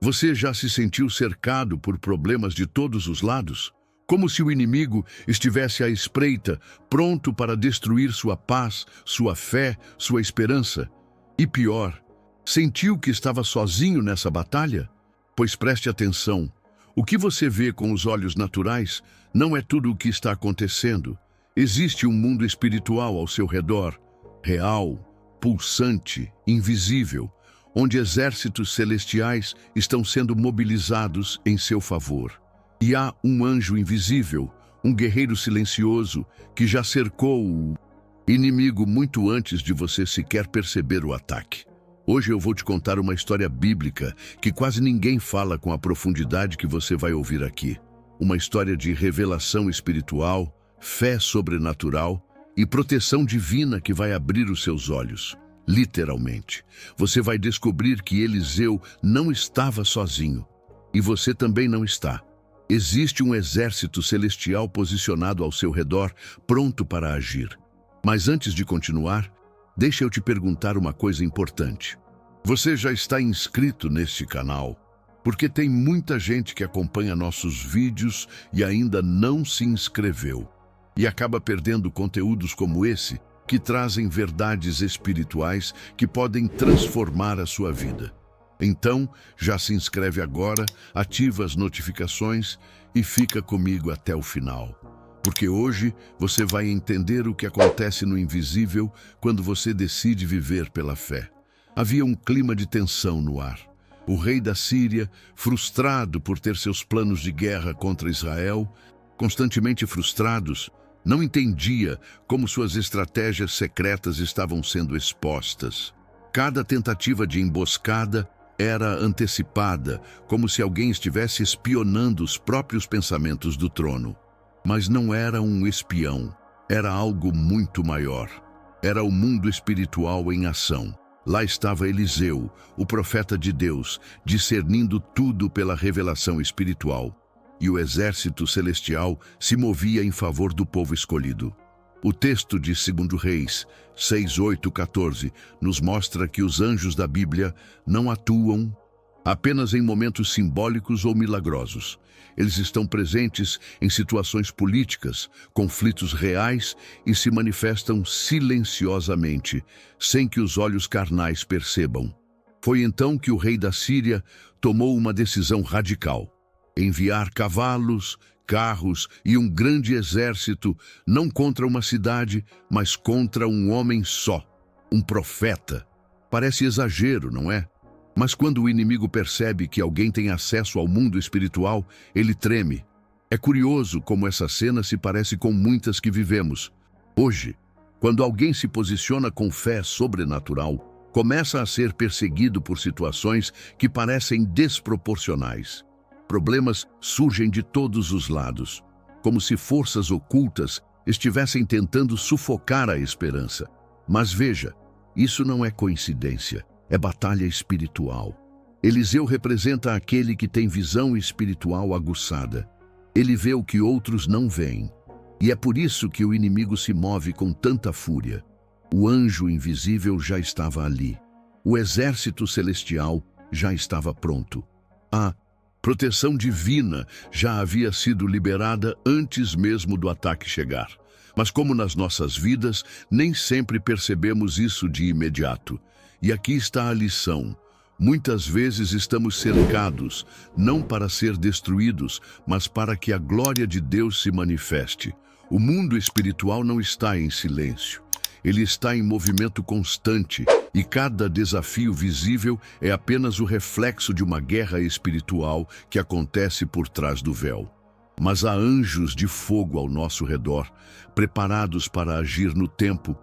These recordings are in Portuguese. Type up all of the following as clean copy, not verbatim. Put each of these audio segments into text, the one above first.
Você já se sentiu cercado por problemas de todos os lados? Como se o inimigo estivesse à espreita, pronto para destruir sua paz, sua fé, sua esperança? E pior, sentiu que estava sozinho nessa batalha? Pois preste atenção, o que você vê com os olhos naturais não é tudo o que está acontecendo. Existe um mundo espiritual ao seu redor, real, pulsante, invisível, onde exércitos celestiais estão sendo mobilizados em seu favor. E há um anjo invisível, um guerreiro silencioso, que já cercou o inimigo muito antes de você sequer perceber o ataque. Hoje eu vou te contar uma história bíblica que quase ninguém fala com a profundidade que você vai ouvir aqui. Uma história de revelação espiritual, fé sobrenatural e proteção divina que vai abrir os seus olhos. Literalmente, você vai descobrir que Eliseu não estava sozinho. E você também não está. Existe um exército celestial posicionado ao seu redor, pronto para agir. Mas antes de continuar, deixa eu te perguntar uma coisa importante. Você já está inscrito neste canal? Porque tem muita gente que acompanha nossos vídeos e ainda não se inscreveu. E acaba perdendo conteúdos como esse, que trazem verdades espirituais que podem transformar a sua vida. Então, já se inscreve agora, ativa as notificações e fica comigo até o final. Porque hoje você vai entender o que acontece no invisível quando você decide viver pela fé. Havia um clima de tensão no ar. O rei da Síria, frustrado por ter seus planos de guerra contra Israel, constantemente frustrados, não entendia como suas estratégias secretas estavam sendo expostas. Cada tentativa de emboscada era antecipada, como se alguém estivesse espionando os próprios pensamentos do trono. Mas não era um espião, era algo muito maior. Era o mundo espiritual em ação. Lá estava Eliseu, o profeta de Deus, discernindo tudo pela revelação espiritual. E o exército celestial se movia em favor do povo escolhido. O texto de 2 Reis 6:8-14 nos mostra que os anjos da Bíblia não atuam apenas em momentos simbólicos ou milagrosos. Eles estão presentes em situações políticas, conflitos reais e se manifestam silenciosamente, sem que os olhos carnais percebam. Foi então que o rei da Síria tomou uma decisão radical: enviar cavalos, carros e um grande exército, não contra uma cidade, mas contra um homem só, um profeta. Parece exagero, não é? Mas quando o inimigo percebe que alguém tem acesso ao mundo espiritual, ele treme. É curioso como essa cena se parece com muitas que vivemos. Hoje, quando alguém se posiciona com fé sobrenatural, começa a ser perseguido por situações que parecem desproporcionais. Problemas surgem de todos os lados, como se forças ocultas estivessem tentando sufocar a esperança. Mas veja, isso não é coincidência, é batalha espiritual. Eliseu representa aquele que tem visão espiritual aguçada. Ele vê o que outros não veem. E é por isso que o inimigo se move com tanta fúria. O anjo invisível já estava ali. O exército celestial já estava pronto. A proteção divina já havia sido liberada antes mesmo do ataque chegar. Mas como nas nossas vidas, nem sempre percebemos isso de imediato. E aqui está a lição. Muitas vezes estamos cercados, não para ser destruídos, mas para que a glória de Deus se manifeste. O mundo espiritual não está em silêncio. Ele está em movimento constante, e cada desafio visível é apenas o reflexo de uma guerra espiritual que acontece por trás do véu. Mas há anjos de fogo ao nosso redor, preparados para agir no tempo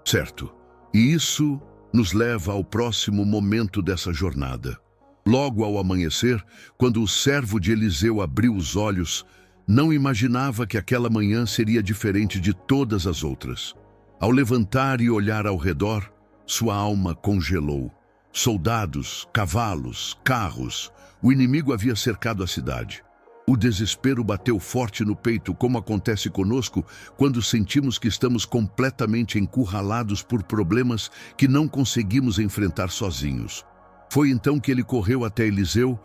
certo. E isso nos leva ao próximo momento dessa jornada. Logo ao amanhecer, quando o servo de Eliseu abriu os olhos, não imaginava que aquela manhã seria diferente de todas as outras. Ao levantar e olhar ao redor, sua alma congelou. Soldados, cavalos, carros, o inimigo havia cercado a cidade. O desespero bateu forte no peito, como acontece conosco quando sentimos que estamos completamente encurralados por problemas que não conseguimos enfrentar sozinhos. Foi então que ele correu até Eliseu,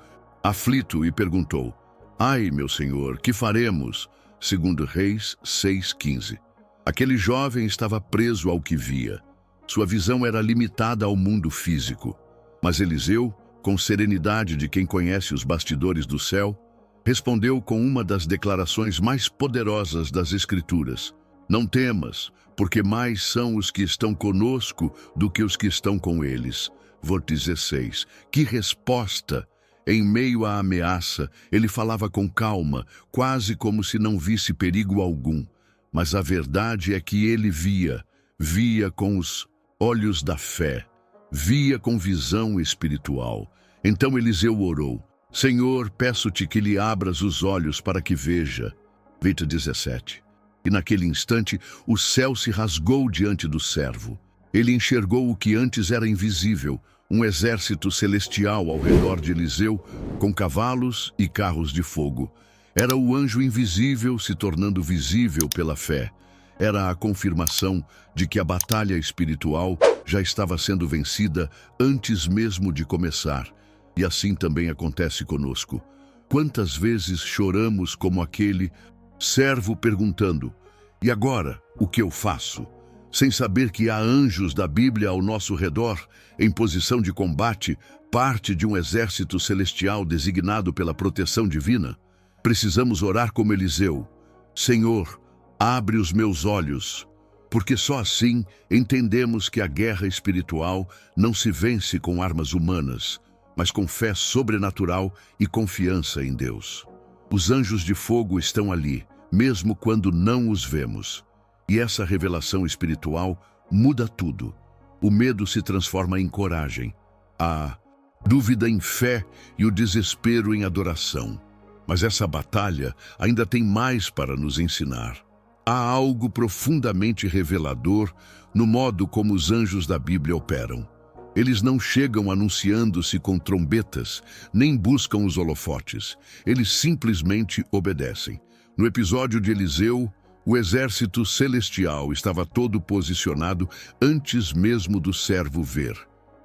aflito, e perguntou: Ai, meu senhor, que faremos? Segundo Reis 6:15. Aquele jovem estava preso ao que via. Sua visão era limitada ao mundo físico. Mas Eliseu, com serenidade de quem conhece os bastidores do céu, respondeu com uma das declarações mais poderosas das Escrituras: Não temas, porque mais são os que estão conosco do que os que estão com eles. Vou 16. Que resposta! Em meio à ameaça, ele falava com calma, quase como se não visse perigo algum. Mas a verdade é que ele via com os olhos da fé, via com visão espiritual. Então Eliseu orou: Senhor, peço-te que lhe abras os olhos para que veja. 17. E naquele instante o céu se rasgou diante do servo. Ele enxergou o que antes era invisível, um exército celestial ao redor de Eliseu, com cavalos e carros de fogo. Era o anjo invisível se tornando visível pela fé. Era a confirmação de que a batalha espiritual já estava sendo vencida antes mesmo de começar. E assim também acontece conosco. Quantas vezes choramos como aquele servo perguntando: E agora, o que eu faço? Sem saber que há anjos da Bíblia ao nosso redor, em posição de combate, parte de um exército celestial designado pela proteção divina. Precisamos orar como Eliseu: Senhor, abre os meus olhos, porque só assim entendemos que a guerra espiritual não se vence com armas humanas, mas com fé sobrenatural e confiança em Deus. Os anjos de fogo estão ali, mesmo quando não os vemos. E essa revelação espiritual muda tudo. O medo se transforma em coragem, a dúvida em fé e o desespero em adoração. Mas essa batalha ainda tem mais para nos ensinar. Há algo profundamente revelador no modo como os anjos da Bíblia operam. Eles não chegam anunciando-se com trombetas, nem buscam os holofotes. Eles simplesmente obedecem. No episódio de Eliseu, o exército celestial estava todo posicionado antes mesmo do servo ver,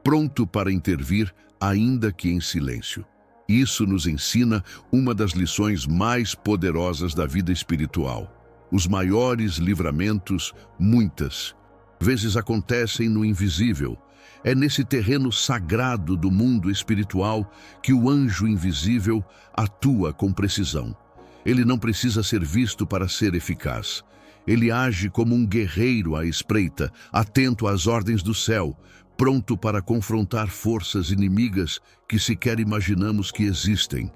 pronto para intervir, ainda que em silêncio. Isso nos ensina uma das lições mais poderosas da vida espiritual. Os maiores livramentos, muitas vezes, acontecem no invisível. É nesse terreno sagrado do mundo espiritual que o anjo invisível atua com precisão. Ele não precisa ser visto para ser eficaz. Ele age como um guerreiro à espreita, atento às ordens do céu, pronto para confrontar forças inimigas que sequer imaginamos que existem.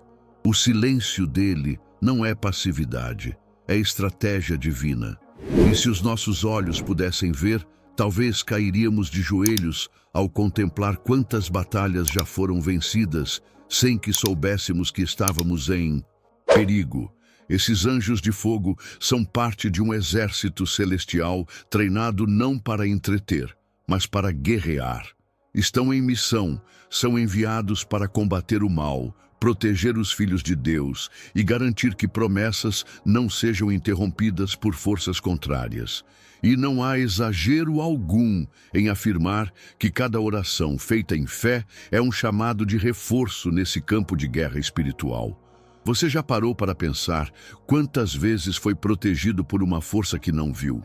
O silêncio dele não é passividade, é estratégia divina. E se os nossos olhos pudessem ver, talvez cairíamos de joelhos ao contemplar quantas batalhas já foram vencidas, sem que soubéssemos que estávamos em perigo. Esses anjos de fogo são parte de um exército celestial treinado não para entreter, mas para guerrear. Estão em missão, são enviados para combater o mal, proteger os filhos de Deus e garantir que promessas não sejam interrompidas por forças contrárias. E não há exagero algum em afirmar que cada oração feita em fé é um chamado de reforço nesse campo de guerra espiritual. Você já parou para pensar quantas vezes foi protegido por uma força que não viu?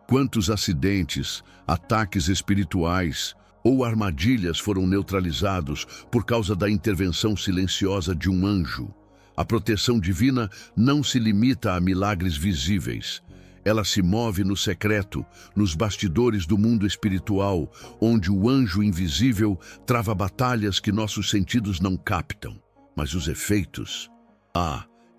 Quantos acidentes, ataques espirituais ou armadilhas foram neutralizados por causa da intervenção silenciosa de um anjo? A proteção divina não se limita a milagres visíveis. Ela se move no secreto, nos bastidores do mundo espiritual, onde o anjo invisível trava batalhas que nossos sentidos não captam. Mas os efeitos,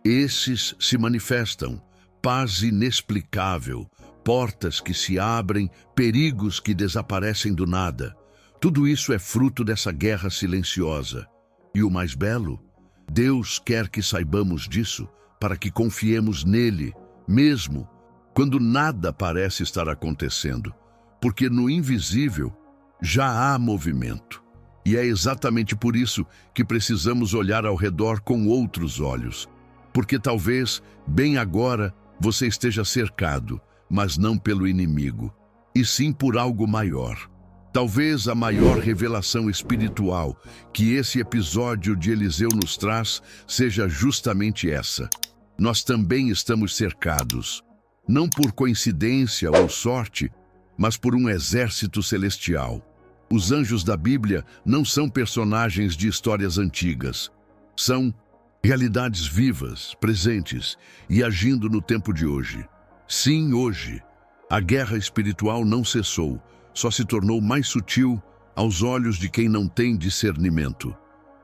esses se manifestam: paz inexplicável, portas que se abrem, perigos que desaparecem do nada. Tudo isso é fruto dessa guerra silenciosa. E o mais belo, Deus quer que saibamos disso para que confiemos nele, mesmo quando nada parece estar acontecendo, porque no invisível já há movimento. E é exatamente por isso que precisamos olhar ao redor com outros olhos, porque talvez, bem agora, você esteja cercado, mas não pelo inimigo, e sim por algo maior. Talvez a maior revelação espiritual que esse episódio de Eliseu nos traz seja justamente essa. Nós também estamos cercados, não por coincidência ou sorte, mas por um exército celestial. Os anjos da Bíblia não são personagens de histórias antigas. São realidades vivas, presentes e agindo no tempo de hoje. Sim, hoje. A guerra espiritual não cessou, só se tornou mais sutil aos olhos de quem não tem discernimento.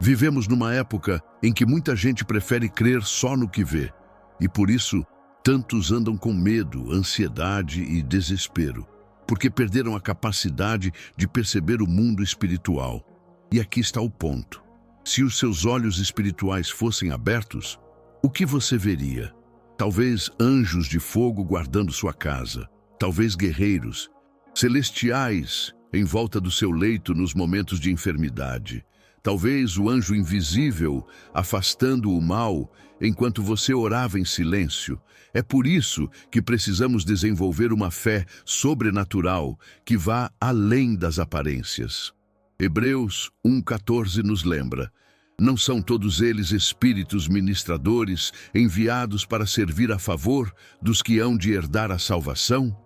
Vivemos numa época em que muita gente prefere crer só no que vê, e por isso tantos andam com medo, ansiedade e desespero, porque perderam a capacidade de perceber o mundo espiritual. E aqui está o ponto. Se os seus olhos espirituais fossem abertos, o que você veria? Talvez anjos de fogo guardando sua casa, talvez guerreiros celestiais em volta do seu leito nos momentos de enfermidade, talvez o anjo invisível afastando o mal enquanto você orava em silêncio. É por isso que precisamos desenvolver uma fé sobrenatural que vá além das aparências. Hebreus 1,14 nos lembra: não são todos eles espíritos ministradores enviados para servir a favor dos que hão de herdar a salvação?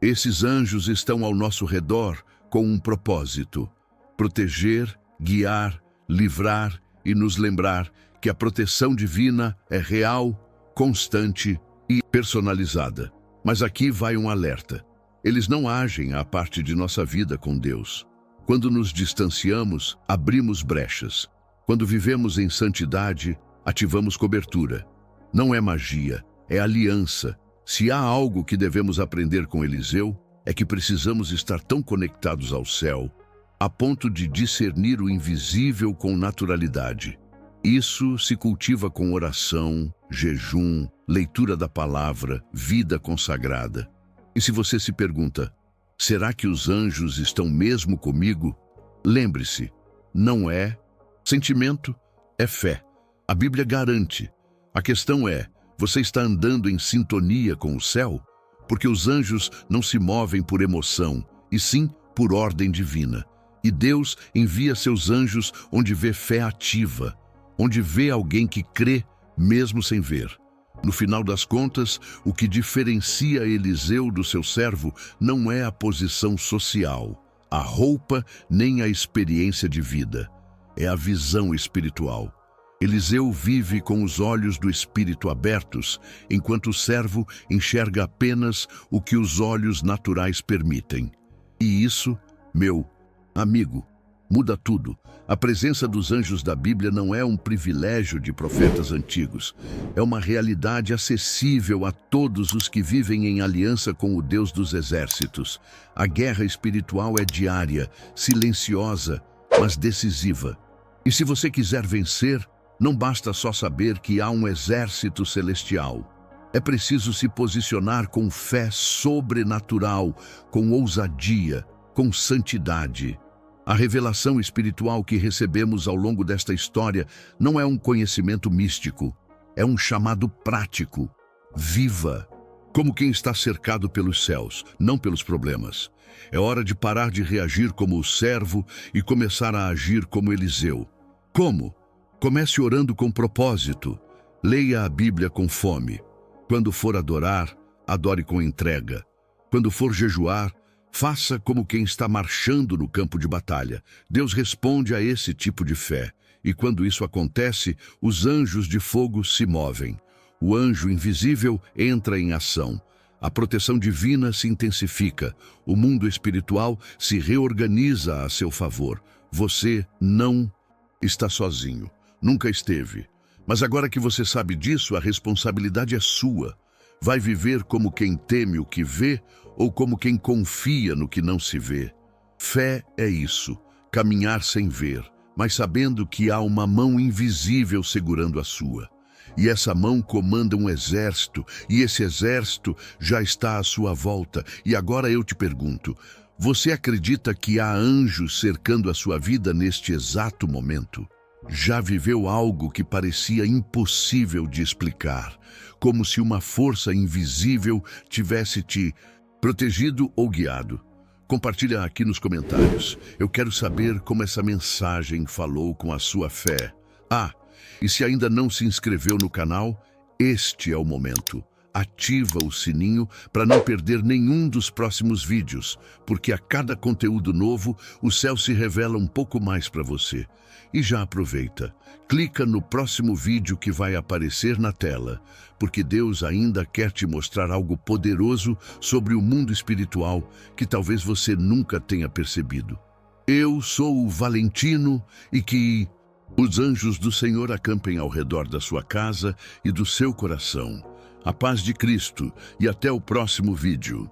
Esses anjos estão ao nosso redor com um propósito: proteger, guiar, livrar e nos lembrar que a proteção divina é real, constante e personalizada. Mas aqui vai um alerta: eles não agem à parte de nossa vida com Deus. Quando nos distanciamos, abrimos brechas. Quando vivemos em santidade, ativamos cobertura. Não é magia, é aliança. Se há algo que devemos aprender com Eliseu, é que precisamos estar tão conectados ao céu, a ponto de discernir o invisível com naturalidade. Isso se cultiva com oração, jejum, leitura da palavra, vida consagrada. E se você se pergunta: será que os anjos estão mesmo comigo? Lembre-se, não é sentimento, é fé. A Bíblia garante. A questão é: você está andando em sintonia com o céu? Porque os anjos não se movem por emoção, e sim por ordem divina. E Deus envia seus anjos onde vê fé ativa, onde vê alguém que crê mesmo sem ver. No final das contas, o que diferencia Eliseu do seu servo não é a posição social, a roupa nem a experiência de vida. É a visão espiritual. Eliseu vive com os olhos do espírito abertos, enquanto o servo enxerga apenas o que os olhos naturais permitem. E isso, meu amigo, muda tudo. A presença dos anjos da Bíblia não é um privilégio de profetas antigos. É uma realidade acessível a todos os que vivem em aliança com o Deus dos exércitos. A guerra espiritual é diária, silenciosa, mas decisiva. E se você quiser vencer, não basta só saber que há um exército celestial. É preciso se posicionar com fé sobrenatural, com ousadia, com santidade. A revelação espiritual que recebemos ao longo desta história não é um conhecimento místico, é um chamado prático. Viva como quem está cercado pelos céus, não pelos problemas. É hora de parar de reagir como o servo e começar a agir como Eliseu. Como? Comece orando com propósito. Leia a Bíblia com fome. Quando for adorar, adore com entrega. Quando for jejuar, faça como quem está marchando no campo de batalha. Deus responde a esse tipo de fé. E quando isso acontece, os anjos de fogo se movem. O anjo invisível entra em ação. A proteção divina se intensifica. O mundo espiritual se reorganiza a seu favor. Você não está sozinho. Nunca esteve. Mas agora que você sabe disso, a responsabilidade é sua. Vai viver como quem teme o que vê ou como quem confia no que não se vê? Fé é isso, caminhar sem ver, mas sabendo que há uma mão invisível segurando a sua. E essa mão comanda um exército, e esse exército já está à sua volta. E agora eu te pergunto, você acredita que há anjos cercando a sua vida neste exato momento? Já viveu algo que parecia impossível de explicar, como se uma força invisível tivesse te protegido ou guiado? Compartilha aqui nos comentários. Eu quero saber como essa mensagem falou com a sua fé. E se ainda não se inscreveu no canal, este é o momento. Ativa o sininho para não perder nenhum dos próximos vídeos, porque a cada conteúdo novo, o céu se revela um pouco mais para você. E já aproveita, clica no próximo vídeo que vai aparecer na tela, porque Deus ainda quer te mostrar algo poderoso sobre o mundo espiritual que talvez você nunca tenha percebido. Eu sou o Valentino e que os anjos do Senhor acampem ao redor da sua casa e do seu coração. A paz de Cristo e até o próximo vídeo.